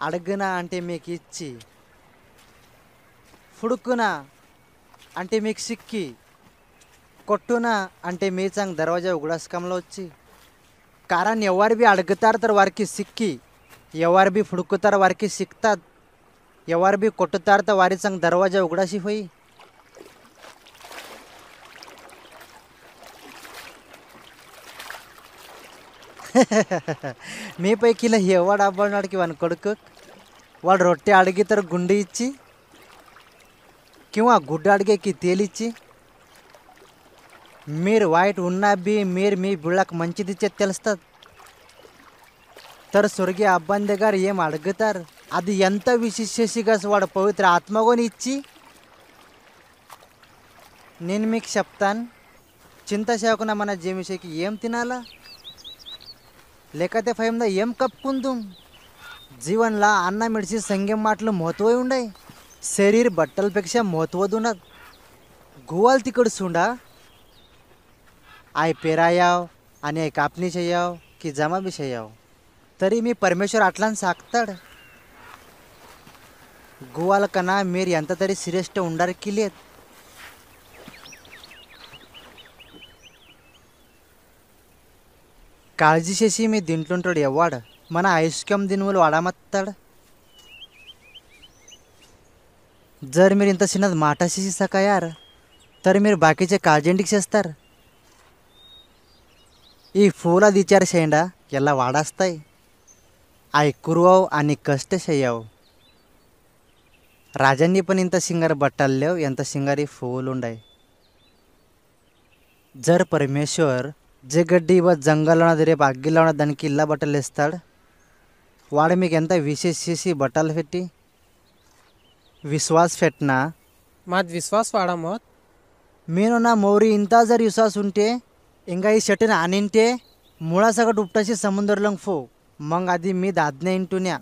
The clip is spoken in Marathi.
అడగనా అంటే మీకు ఇచ్చి, ఫుడుకునా అంటే మీకు సిక్కి, కొట్టునా అంటే మీ సంग दरवाजा उघडास कमला వచ్చి. कारण ఎవరు बी అడుగుతారు तर వారికి సిక్కి, ఎవరు बी फुडकुतार वारकी शिकतात, ఎవరు बी కొట్టుతారు तर वारी संग दरवाजा उघडाशी होई. మీ పైకిలా ఎవడు అవ్వడానికి వాని కొడుకు వాడు రొట్టె అడిగి तर गुंडी ఇచ్చి किंवा गुड्ड अडगे की तेल ఇచ్చి మీరు वाईट उन्ना बी మీరు మీ బిళ్ళకు మంచిదిచ్చే తెలుస్తుంది. तर स्वर्गीय అబ్బాయి గారు ఏం అడుగుతారు అది ఎంత విశేషగా వాడు పవిత్ర ఆత్మగోని ఇచ్చి. నేను మీకు చెప్తాను, చింత చేయకుండా మన జీవిషకి ఏం తినాలా లేకపోతే ఫైమ్దా ఏం కప్పుకుందాం. जीवनला अन्न मिरची संगे माटलं महत्त्व उंडय. शरीर बट्टलपेक्षा महत्त्व दुनत. गुवाल तिकड सुंडा आय पेरायाव आणि आय कापणी शयाव की जमा बी शयाव तरी मी परमेश्वर आटलान सागताड. गुवाल कना మీరు ఎంత तरी श्रेष्ठ ఉండారు किलेत. काळजी शेशी मी दिंटुंटोड एव्वाड మన आयुष्यम दिनवल वाडामत्ताड. जर మీరు ఇంత చిన్నది మాటాशी सकायार तर మీరు बाकीचे काळजेंडिक చేస్తారు. ఈ फूला विचार शेंडा ಎಲ್ಲ वाडास्ताय आय कुरवाव आणि कष्ट शेयाव. राजांनी पण इंत सिंगार बट्टाल्लेव ಎಂತ सिंगारी फूल उंडाय. जर परमेश्वर जे गड्डी व जंगलाना दरे बागिलाना दाనికి ఇల్ల బట్టలు ఇస్తాడు వాడు మీకు ఎంత విశేష చేసి బట్టలు పెట్టి विश्वास फेटना माझ विश्वास वाढा मत मीनो ना मोरी इंता जर विश्वास उंटे इंगा ही शटीन आणिंटे मुळासकट उपटाशी समुद्र लंग फो मग आधी मी दादने इंटुन्या